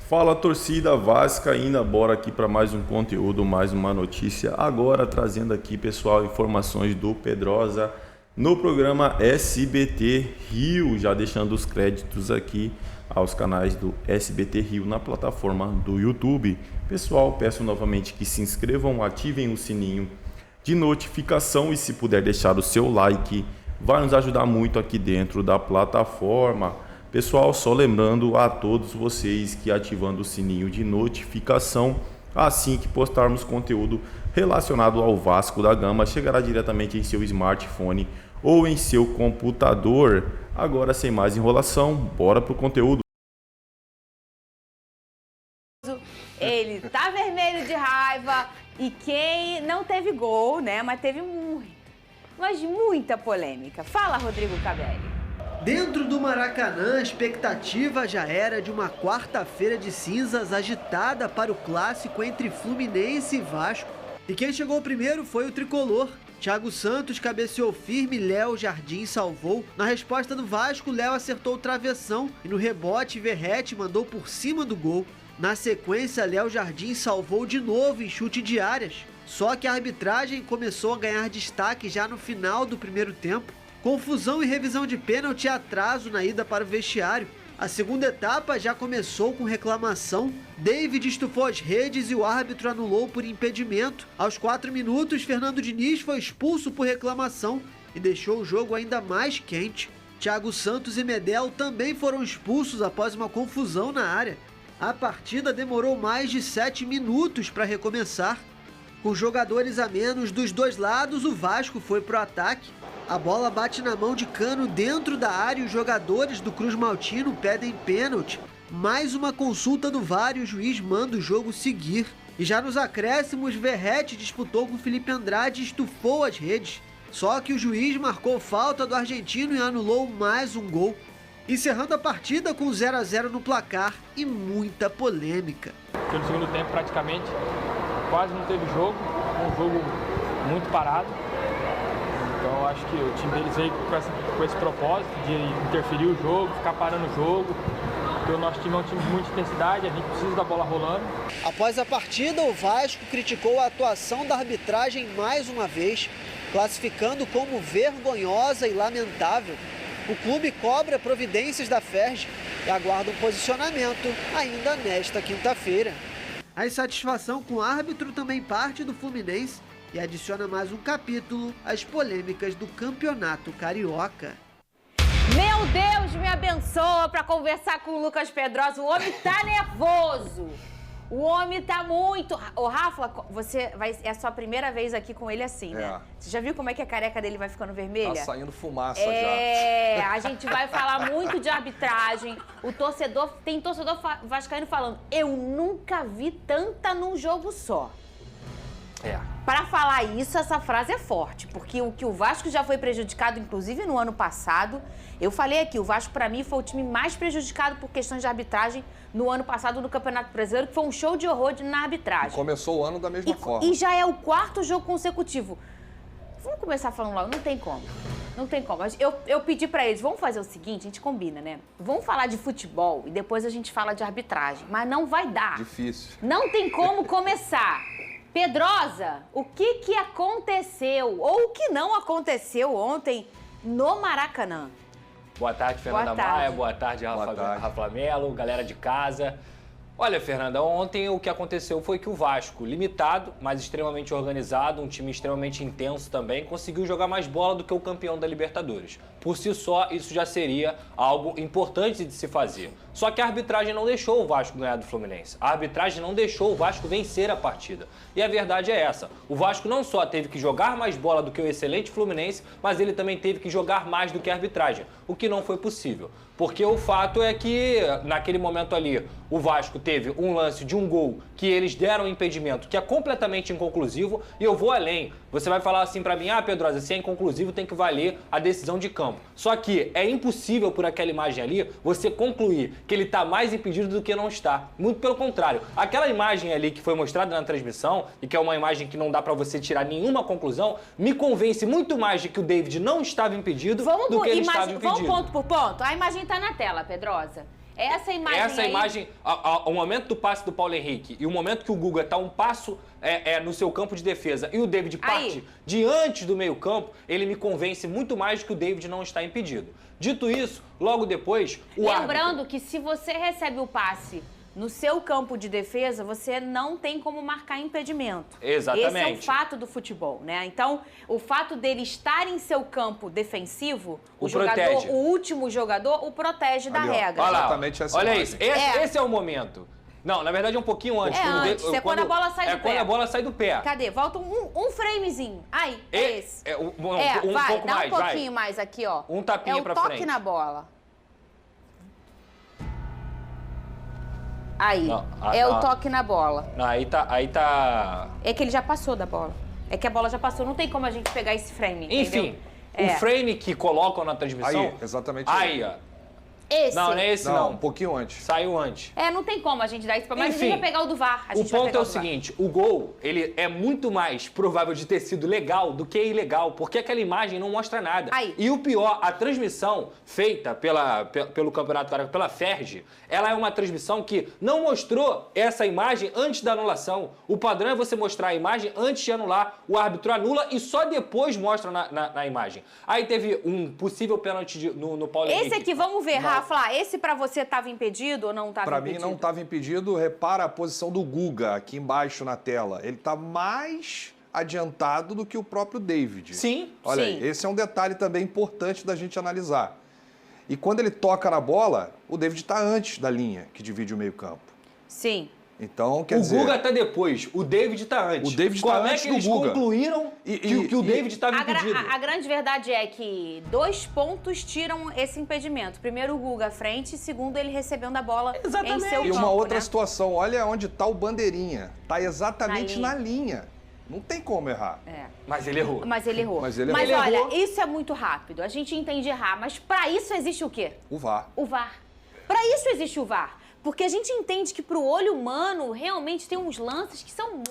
Fala, torcida vascaína, bora aqui para mais um conteúdo, mais uma notícia. Agora trazendo aqui, pessoal, informações do Pedrosa no programa SBT Rio, já deixando os créditos aqui aos canais do SBT Rio na plataforma do YouTube. Pessoal, peço novamente que se inscrevam, ativem o sininho de notificação e se puder deixar o seu like, vai nos ajudar muito aqui dentro da plataforma. Pessoal, só lembrando a todos vocês que ativando o sininho de notificação, assim que postarmos conteúdo relacionado ao Vasco da Gama, chegará diretamente em seu smartphone ou em seu computador. Agora, sem mais enrolação, bora pro conteúdo. Ele tá vermelho de raiva e quem não teve gol, né, mas teve muita polêmica. Fala, Rodrigo Cabelli. Dentro do Maracanã, a expectativa já era de uma quarta-feira de cinzas agitada para o clássico entre Fluminense e Vasco. E quem chegou primeiro foi o tricolor. Thiago Santos cabeceou firme, Léo Jardim salvou. Na resposta do Vasco, Léo acertou o travessão e no rebote, Verratti mandou por cima do gol. Na sequência, Léo Jardim salvou de novo em chute de áreas. Só que a arbitragem começou a ganhar destaque já no final do primeiro tempo. Confusão e revisão de pênalti e atraso na ida para o vestiário. A segunda etapa já começou com reclamação. David estufou as redes e o árbitro anulou por impedimento. Aos 4 minutos, Fernando Diniz foi expulso por reclamação e deixou o jogo ainda mais quente. Thiago Santos e Medel também foram expulsos após uma confusão na área. A partida demorou mais de 7 minutos para recomeçar. Com jogadores a menos dos dois lados, o Vasco foi pro ataque. A bola bate na mão de Cano dentro da área e os jogadores do Cruz Maltino pedem pênalti. Mais uma consulta do VAR e o juiz manda o jogo seguir. E já nos acréscimos, Verratti disputou com Felipe Andrade e estufou as redes. Só que o juiz marcou falta do argentino e anulou mais um gol. Encerrando a partida com 0 a 0 no placar e muita polêmica. No segundo tempo, praticamente, quase não teve jogo, um jogo muito parado. Então, eu acho que o time deles veio com esse propósito de interferir o jogo, ficar parando o jogo. Porque o nosso time é um time de muita intensidade, a gente precisa da bola rolando. Após a partida, o Vasco criticou a atuação da arbitragem mais uma vez, classificando como vergonhosa e lamentável. O clube cobra providências da FERJ e aguarda um posicionamento ainda nesta quinta-feira. A insatisfação com o árbitro também parte do Fluminense e adiciona mais um capítulo às polêmicas do Campeonato Carioca. Meu Deus, me abençoa para conversar com o Lucas Pedrosa. O homem tá nervoso. O homem tá muito... Ô, Rafa, é a sua primeira vez aqui com ele assim, né? Você já viu como é que a careca dele vai ficando vermelha? Tá saindo fumaça já. A gente vai falar muito de arbitragem. Tem torcedor vascaíno falando, eu nunca vi tanta num jogo só. Para falar isso, essa frase é forte, porque o que o Vasco já foi prejudicado, inclusive no ano passado, eu falei aqui, o Vasco para mim foi o time mais prejudicado por questões de arbitragem no ano passado no Campeonato Brasileiro, que foi um show de horror na arbitragem. E começou o ano da mesma forma. E já é o 4º jogo consecutivo. Vamos começar falando logo, não tem como. Não tem como. Eu pedi para eles, vamos fazer o seguinte, a gente combina, né? Vamos falar de futebol e depois a gente fala de arbitragem, mas não vai dar. Difícil. Não tem como começar. Pedrosa, o que aconteceu ou o que não aconteceu ontem no Maracanã? Boa tarde, Fernanda Maia. Boa tarde, Rafa Melo, galera de casa. Olha, Fernanda, ontem o que aconteceu foi que o Vasco, limitado, mas extremamente organizado, um time extremamente intenso também, conseguiu jogar mais bola do que o campeão da Libertadores. Por si só, isso já seria algo importante de se fazer. Só que a arbitragem não deixou o Vasco ganhar do Fluminense. A arbitragem não deixou o Vasco vencer a partida. E a verdade é essa. O Vasco não só teve que jogar mais bola do que o excelente Fluminense, mas ele também teve que jogar mais do que a arbitragem, o que não foi possível. Porque o fato é que, naquele momento ali, o Vasco teve um lance de um gol que eles deram um impedimento que é completamente inconclusivo. E eu vou além. Você vai falar assim pra mim, Pedrosa, se é inconclusivo tem que valer a decisão de campo. Só que é impossível por aquela imagem ali você concluir que ele tá mais impedido do que não está. Muito pelo contrário. Aquela imagem ali que foi mostrada na transmissão e que é uma imagem que não dá pra você tirar nenhuma conclusão, me convence muito mais de que o David não estava impedido do que ele estava impedido. Vamos ponto por ponto. A imagem tá na tela, Pedrosa. Essa imagem o momento do passe do Paulo Henrique e o momento que o Guga tá um passo no seu campo de defesa e o David parte diante do meio campo, ele me convence muito mais que o David não está impedido. Dito isso, logo depois, Lembrando que se você recebe o passe no seu campo de defesa, você não tem como marcar impedimento. Exatamente. Esse é o fato do futebol, né? Então, o fato dele estar em seu campo defensivo, o último jogador, o protege da regra. Olha lá, exatamente essa olha imagem. isso. Esse é o momento. Não, na verdade é um pouquinho antes. É quando a bola sai do pé. Quando a bola sai do pé. Cadê? Volta um framezinho. Aí, esse. Um vai, pouco dá mais, um pouquinho mais aqui, ó. Um tapinha pra frente. É o toque na bola. Aí, o toque na bola. Não, aí tá... É que ele já passou da bola. É que a bola já passou, não tem como a gente pegar esse frame, Enfim, entendeu? o frame que colocam na transmissão... Aí, exatamente aí. Ó. Esse? Não, não é esse não. Um pouquinho antes. Saiu antes. Não tem como a gente dar isso pra... Mas Enfim, a gente vai pegar o do VAR. O ponto é o seguinte, o gol, ele é muito mais provável de ter sido legal do que ilegal, porque aquela imagem não mostra nada. Aí. E o pior, a transmissão feita pelo Campeonato Carioca, pela Ferge, ela é uma transmissão que não mostrou essa imagem antes da anulação. O padrão é você mostrar a imagem antes de anular, o árbitro anula e só depois mostra na imagem. Aí teve um possível pênalti no Paulo Henrique. Esse aqui, vamos ver, Rafa, esse pra você estava impedido ou não estava impedido? Pra mim não estava impedido. Repara a posição do Guga aqui embaixo na tela. Ele tá mais adiantado do que o próprio David. Sim. Olha aí, esse é um detalhe também importante da gente analisar. E quando ele toca na bola, o David está antes da linha que divide o meio-campo. Sim. Então, quer dizer... O Guga tá depois, o David tá antes. O David tá antes do Guga. Como é que eles concluíram que o David estava impedido? A grande verdade é que 2 pontos tiram esse impedimento. Primeiro o Guga à frente, segundo ele recebendo a bola em seu campo. E uma outra situação, olha onde tá o bandeirinha. Tá exatamente na linha. Não tem como errar. Mas ele errou. Mas olha, isso é muito rápido. A gente entende errar, mas pra isso existe o quê? O VAR. O VAR. Pra isso existe o VAR. Porque a gente entende que pro olho humano realmente tem uns lances que são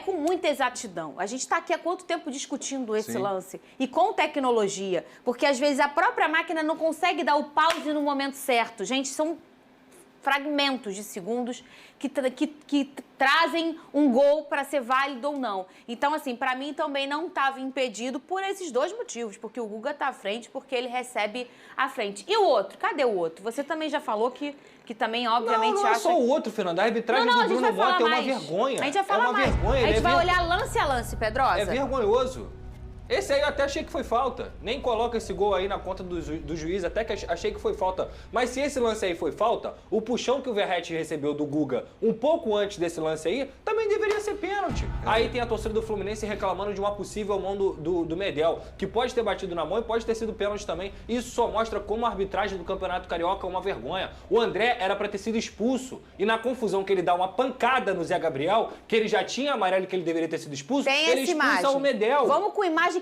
com muita exatidão. A gente está aqui há quanto tempo discutindo esse lance? E com tecnologia. Porque às vezes a própria máquina não consegue dar o pause no momento certo. Gente, são fragmentos de segundos que trazem um gol para ser válido ou não. Então, assim, para mim também não estava impedido por esses 2 motivos. Porque o Guga tá à frente, porque ele recebe à frente. E o outro? Cadê o outro? Você também já falou que também, obviamente, não é só o outro, Fernando. A arbitragem do Bruno Mota é uma vergonha. A gente vai falar mais. Vergonha. A gente vai olhar lance a lance, Pedrosa. É vergonhoso. Esse aí eu até achei que foi falta. Nem coloca esse gol aí na conta do juiz, até que achei que foi falta. Mas se esse lance aí foi falta, o puxão que o Verratti recebeu do Guga um pouco antes desse lance aí, também deveria ser pênalti. Aí tem a torcida do Fluminense reclamando de uma possível mão do Medel, que pode ter batido na mão e pode ter sido pênalti também. Isso só mostra como a arbitragem do Campeonato Carioca é uma vergonha. O André era pra ter sido expulso. E na confusão que ele dá uma pancada no Zé Gabriel, que ele já tinha amarelo que ele deveria ter sido expulso, ele expulsa o Medel. Vamos com imagem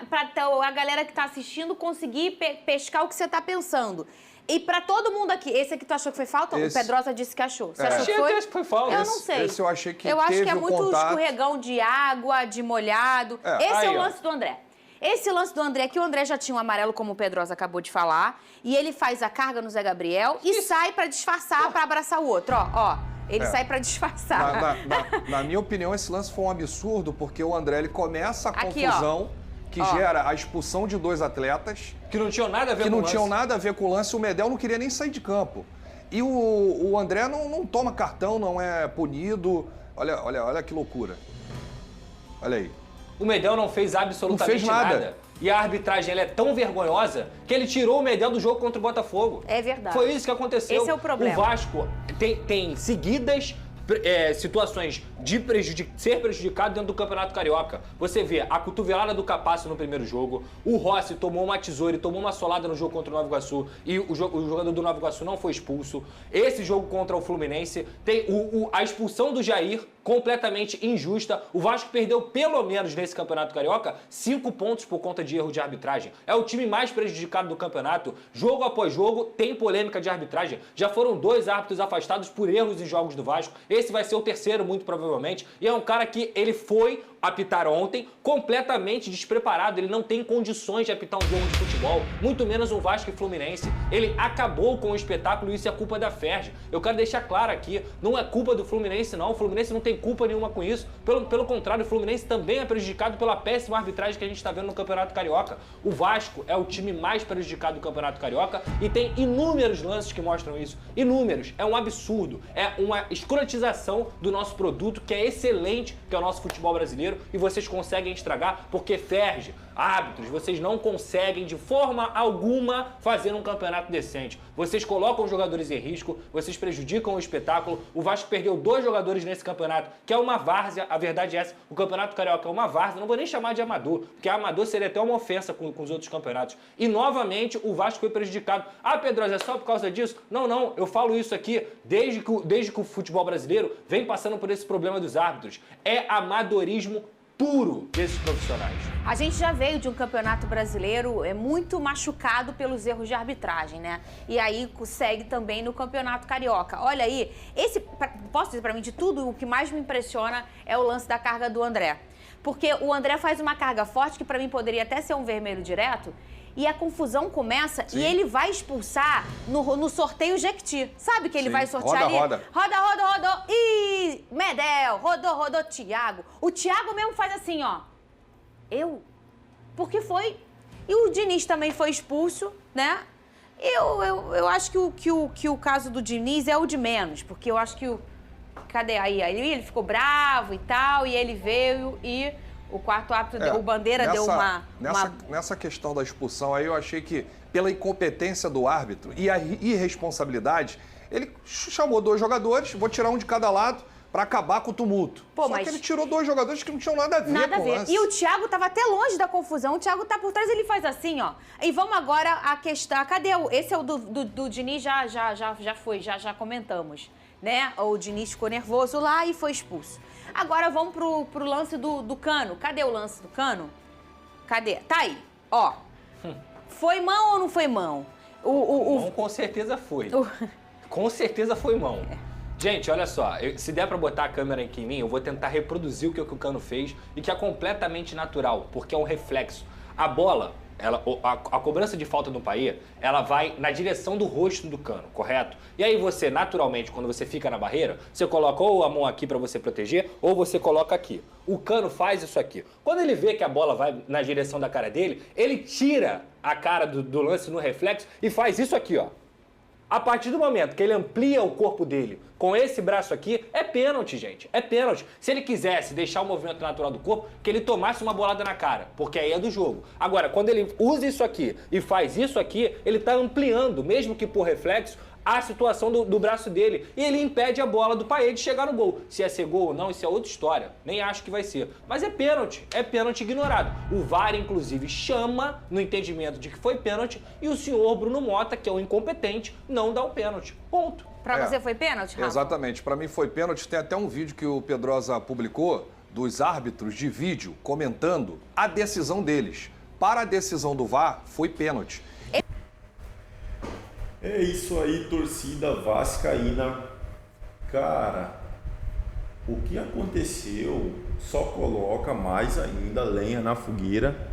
para a galera que está assistindo conseguir pescar o que você está pensando. E para todo mundo aqui, esse aqui tu achou que foi falta? O Pedrosa disse que achou. Você achou que foi falta. Eu não sei. Esse eu achei que Eu acho teve que é muito contato. Escorregão de água, de molhado. Esse é o lance do André. Esse lance do André, que o André já tinha um amarelo, como o Pedrosa acabou de falar, e ele faz a carga no Zé Gabriel e sai para disfarçar, para abraçar o outro. Ó. Ele sai pra disfarçar. Na minha opinião, esse lance foi um absurdo, porque o André ele começa a confusão que gera a expulsão de 2 atletas. Que não tinham nada a ver com o lance. Que não tinham nada a ver com o lance. O Medel não queria nem sair de campo. E o André não toma cartão, não é punido. Olha que loucura. Olha aí. O Medel não fez absolutamente nada. E a arbitragem ela é tão vergonhosa que ele tirou o Medel do jogo contra o Botafogo. É verdade. Foi isso que aconteceu. Esse é o problema. O Vasco tem seguidas situações de ser prejudicado dentro do Campeonato Carioca. Você vê a cotovelada do Capasso no primeiro jogo, o Rossi tomou uma tesoura e tomou uma solada no jogo contra o Nova Iguaçu e o jogador do Nova Iguaçu não foi expulso. Esse jogo contra o Fluminense tem a expulsão do Jair completamente injusta. O Vasco perdeu pelo menos nesse Campeonato Carioca 5 pontos por conta de erro de arbitragem. É o time mais prejudicado do campeonato. Jogo após jogo tem polêmica de arbitragem. Já foram 2 árbitros afastados por erros em jogos do Vasco. Esse vai ser o terceiro, muito provavelmente. E é um cara que ele foi apitar ontem completamente despreparado. Ele não tem condições de apitar um jogo de futebol, muito menos um Vasco e Fluminense. Ele acabou com o espetáculo e isso é culpa da Ferg. Eu quero deixar claro aqui, não é culpa do Fluminense não, o Fluminense não tem culpa nenhuma com isso. Pelo contrário, o Fluminense também é prejudicado pela péssima arbitragem que a gente está vendo no Campeonato Carioca. O Vasco é o time mais prejudicado do Campeonato Carioca e tem inúmeros lances que mostram isso. Inúmeros. É um absurdo. É uma escrotização do nosso produto, que é excelente, que é o nosso futebol brasileiro, e vocês conseguem estragar porque Ferg, árbitros, vocês não conseguem de forma alguma fazer um campeonato decente. Vocês colocam os jogadores em risco, vocês prejudicam o espetáculo. O Vasco perdeu 2 jogadores nesse campeonato, que é uma várzea. A verdade é essa, o Campeonato Carioca é uma várzea, não vou nem chamar de amador, porque amador seria até uma ofensa com os outros campeonatos. E novamente o Vasco foi prejudicado. Ah, Pedrosa, é só por causa disso? Não, eu falo isso aqui desde que o futebol brasileiro vem passando por esse problema dos árbitros. É amadorismo puro desses profissionais. A gente já veio de um campeonato brasileiro muito machucado pelos erros de arbitragem, né? E aí segue também no campeonato carioca. Olha aí, posso dizer pra mim, de tudo, o que mais me impressiona é o lance da carga do André. Porque o André faz uma carga forte, que pra mim poderia até ser um vermelho direto, e a confusão começa. Sim. E ele vai expulsar no sorteio Jequiti. Sabe que ele vai sortear ali? Roda. Ih, Medel, rodou, Thiago. O Thiago mesmo faz assim, ó. Porque foi... E o Diniz também foi expulso, né? Eu acho que o caso do Diniz é o de menos, porque eu acho que Cadê? Aí ele ficou bravo e tal, e ele veio e... O quarto árbitro, o Bandeira deu Nessa questão da expulsão aí, eu achei que, pela incompetência do árbitro e a irresponsabilidade, ele chamou 2 jogadores, vou tirar um de cada lado para acabar com o tumulto. Mas que ele tirou 2 jogadores que não tinham nada a ver com o lance. E o Thiago tava até longe da confusão, o Thiago tá por trás, ele faz assim, ó. E vamos agora a questão, cadê esse é o do Diniz, já comentamos, né? O Diniz ficou nervoso lá e foi expulso. Agora vamos pro lance do Cano. Cadê o lance do Cano? Cadê? Tá aí, ó. Foi mão ou não foi mão? Mão com certeza foi. Com certeza foi mão. Gente, olha só, se der pra botar a câmera aqui em mim, eu vou tentar reproduzir o que o Cano fez e que é completamente natural, porque é um reflexo. A bola... A cobrança de falta do Paê, ela vai na direção do rosto do Cano, correto? E aí você, naturalmente, quando você fica na barreira, você coloca ou a mão aqui para você proteger, ou você coloca aqui. O Cano faz isso aqui. Quando ele vê que a bola vai na direção da cara dele, ele tira a cara do lance no reflexo e faz isso aqui, ó. A partir do momento que ele amplia o corpo dele com esse braço aqui, é pênalti, gente. É pênalti. Se ele quisesse deixar o movimento natural do corpo, que ele tomasse uma bolada na cara, porque aí é do jogo. Agora, quando ele usa isso aqui e faz isso aqui, ele tá ampliando, mesmo que por reflexo, a situação do braço dele. E ele impede a bola do Paê de chegar no gol. Se é ser gol ou não, isso é outra história. Nem acho que vai ser. Mas é pênalti ignorado. O VAR, inclusive, chama no entendimento de que foi pênalti e o senhor Bruno Mota, que é um incompetente, não dá o pênalti. Ponto. Pra você foi pênalti, Rafa? Exatamente. Pra mim foi pênalti. Tem até um vídeo que o Pedrosa publicou dos árbitros de vídeo comentando a decisão deles. Para a decisão do VAR, foi pênalti. É isso aí, torcida vascaína. Cara, o que aconteceu só coloca mais ainda lenha na fogueira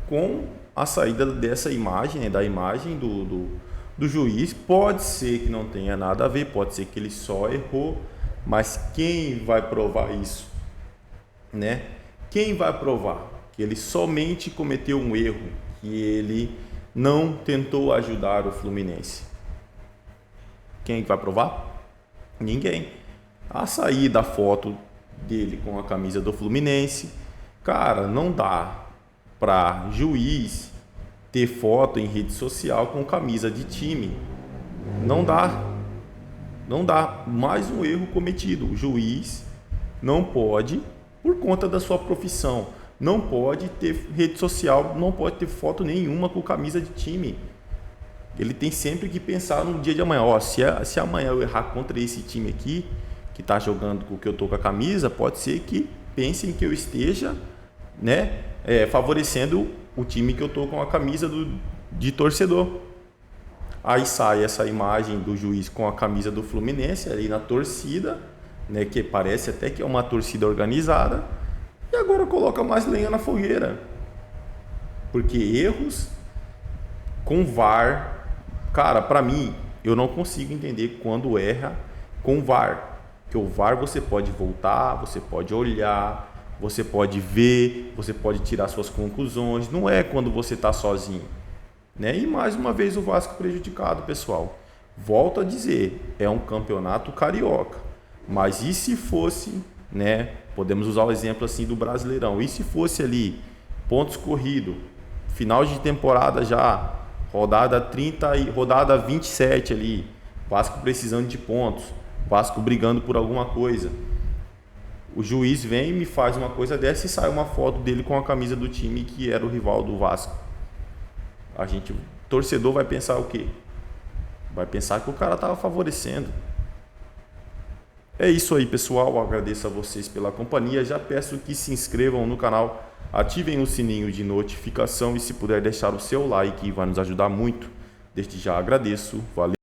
com a saída dessa imagem, né, da imagem do juiz. Pode ser que não tenha nada a ver, pode ser que ele só errou, mas quem vai provar isso, né? Quem vai provar que ele somente cometeu um erro, que ele não tentou ajudar o Fluminense? Quem vai provar? Ninguém. A sair da foto dele com a camisa do Fluminense, cara, não dá para juiz ter foto em rede social com camisa de time. Não dá. Não dá. Mais um erro cometido. O juiz não pode, por conta da sua profissão, não pode ter rede social, não pode ter foto nenhuma com camisa de time. Ele tem sempre que pensar no dia de amanhã. Ó, se amanhã eu errar contra esse time aqui, que está jogando com o que eu tô com a camisa, pode ser que pensem que eu esteja, né, favorecendo o time que eu tô com a camisa de torcedor. Aí sai essa imagem do juiz com a camisa do Fluminense ali na torcida, né, que parece até que é uma torcida organizada. E agora coloca mais lenha na fogueira. Porque erros com VAR, cara, pra mim, eu não consigo entender quando erra com VAR. Porque o VAR você pode voltar, você pode olhar, você pode ver, você pode tirar suas conclusões. Não é quando você tá sozinho, né? E mais uma vez o Vasco prejudicado, pessoal. Volto a dizer, é um campeonato carioca. Mas e se fosse, né? Podemos usar o exemplo assim do Brasileirão. E se fosse ali, pontos corridos, final de temporada já, rodada 30 e rodada 27 ali, Vasco precisando de pontos, Vasco brigando por alguma coisa. O juiz vem e me faz uma coisa dessa e sai uma foto dele com a camisa do time que era o rival do Vasco. O torcedor vai pensar o quê? Vai pensar que o cara estava favorecendo. É isso aí, pessoal. Eu agradeço a vocês pela companhia. Já peço que se inscrevam no canal, ativem o sininho de notificação e se puder deixar o seu like, vai nos ajudar muito. Desde já agradeço. Valeu.